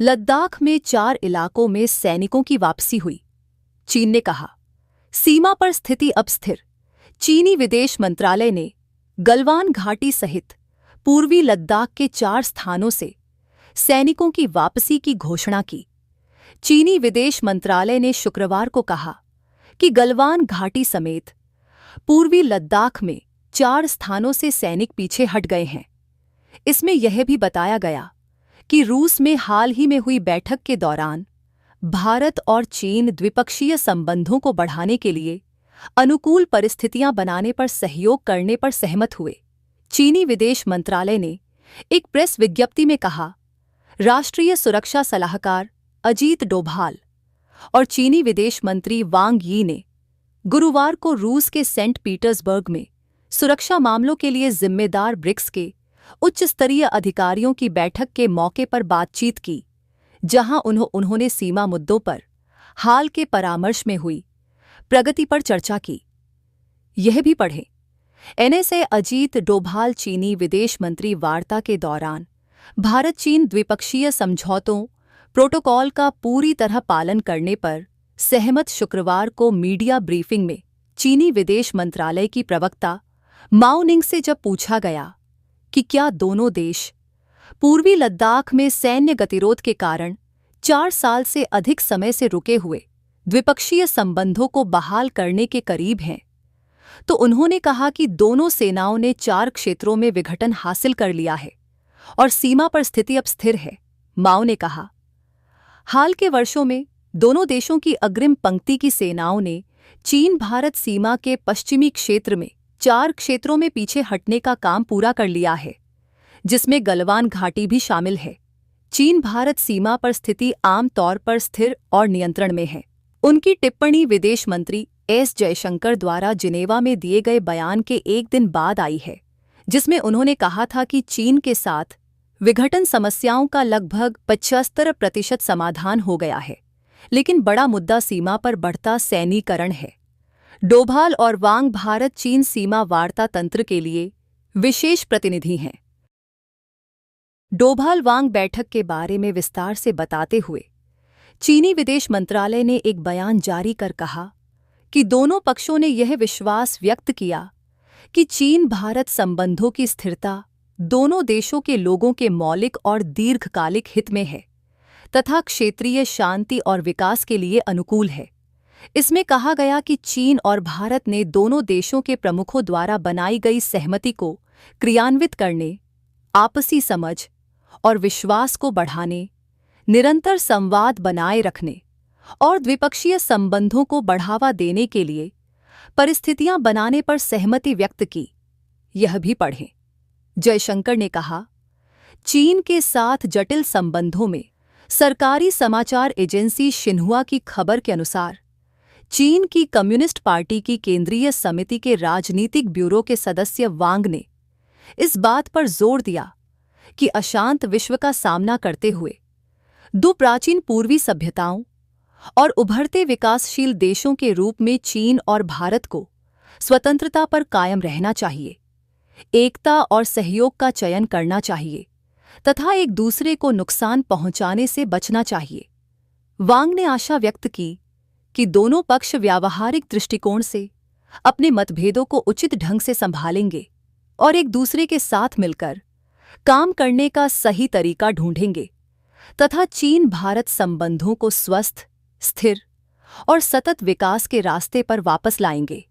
लद्दाख में 4 इलाकों में सैनिकों की वापसी हुई। चीन ने कहा, सीमा पर स्थिति अब स्थिर। चीनी विदेश मंत्रालय ने गलवान घाटी सहित पूर्वी लद्दाख के 4 स्थानों से सैनिकों की वापसी की घोषणा की। चीनी विदेश मंत्रालय ने शुक्रवार को कहा कि गलवान घाटी समेत पूर्वी लद्दाख में 4 स्थानों से सैनिक पीछे हट गए हैं। इसमें यह भी बताया गया कि रूस में हाल ही में हुई बैठक के दौरान भारत और चीन द्विपक्षीय संबंधों को बढ़ाने के लिए अनुकूल परिस्थितियां बनाने पर सहयोग करने पर सहमत हुए। चीनी विदेश मंत्रालय ने एक प्रेस विज्ञप्ति में कहा, राष्ट्रीय सुरक्षा सलाहकार अजीत डोभाल और चीनी विदेश मंत्री वांग यी ने गुरुवार को रूस के सेंट पीटर्सबर्ग में सुरक्षा मामलों के लिए जिम्मेदार ब्रिक्स के उच्च स्तरीय अधिकारियों की बैठक के मौके पर बातचीत की, जहां उन्होंने सीमा मुद्दों पर हाल के परामर्श में हुई प्रगति पर चर्चा की। यह भी पढ़ें, एनएसए अजीत डोभाल चीनी विदेश मंत्री वार्ता के दौरान भारत चीन द्विपक्षीय समझौतों प्रोटोकॉल का पूरी तरह पालन करने पर सहमत। शुक्रवार को मीडिया ब्रीफिंग में चीनी विदेश मंत्रालय की प्रवक्ता माओ निंग से जब पूछा गया कि क्या दोनों देश पूर्वी लद्दाख में सैन्य गतिरोध के कारण 4 साल से अधिक समय से रुके हुए द्विपक्षीय संबंधों को बहाल करने के करीब हैं, तो उन्होंने कहा कि दोनों सेनाओं ने 4 क्षेत्रों में विघटन हासिल कर लिया है और सीमा पर स्थिति अब स्थिर है। माओ ने कहा, हाल के वर्षों में दोनों देशों की अग्रिम पंक्ति की सेनाओं ने चीन भारत सीमा के पश्चिमी क्षेत्र में 4 क्षेत्रों में पीछे हटने का काम पूरा कर लिया है, जिसमें गलवान घाटी भी शामिल है। चीन भारत सीमा पर स्थिति आम तौर पर स्थिर और नियंत्रण में है। उनकी टिप्पणी विदेश मंत्री एस जयशंकर द्वारा जिनेवा में दिए गए बयान के एक दिन बाद आई है, जिसमें उन्होंने कहा था कि चीन के साथ विघटन समस्याओं का लगभग 75% समाधान हो गया है, लेकिन बड़ा मुद्दा सीमा पर बढ़ता सैन्यीकरण है। डोभाल और वांग भारत चीन सीमा वार्ता तंत्र के लिए विशेष प्रतिनिधि हैं। डोभाल वांग बैठक के बारे में विस्तार से बताते हुए चीनी विदेश मंत्रालय ने एक बयान जारी कर कहा कि दोनों पक्षों ने यह विश्वास व्यक्त किया कि चीन भारत संबंधों की स्थिरता दोनों देशों के लोगों के मौलिक और दीर्घकालिक हित में है तथा क्षेत्रीय शांति और विकास के लिए अनुकूल है। इसमें कहा गया कि चीन और भारत ने दोनों देशों के प्रमुखों द्वारा बनाई गई सहमति को क्रियान्वित करने, आपसी समझ और विश्वास को बढ़ाने, निरंतर संवाद बनाए रखने और द्विपक्षीय संबंधों को बढ़ावा देने के लिए परिस्थितियां बनाने पर सहमति व्यक्त की। यह भी पढ़ें, जयशंकर ने कहा, चीन के साथ जटिल संबंधों में सरकारी समाचार एजेंसी शिन्हुआ की खबर के अनुसार चीन की कम्युनिस्ट पार्टी की केंद्रीय समिति के राजनीतिक ब्यूरो के सदस्य वांग ने इस बात पर जोर दिया कि अशांत विश्व का सामना करते हुए 2 प्राचीन पूर्वी सभ्यताओं और उभरते विकासशील देशों के रूप में चीन और भारत को स्वतंत्रता पर कायम रहना चाहिए, एकता और सहयोग का चयन करना चाहिए तथा एक दूसरे को नुकसान पहुंचाने से बचना चाहिए। वांग ने आशा व्यक्त की कि दोनों पक्ष व्यावहारिक दृष्टिकोण से अपने मतभेदों को उचित ढंग से संभालेंगे और एक दूसरे के साथ मिलकर काम करने का सही तरीका ढूंढेंगे तथा चीन भारत संबंधों को स्वस्थ, स्थिर और सतत विकास के रास्ते पर वापस लाएंगे।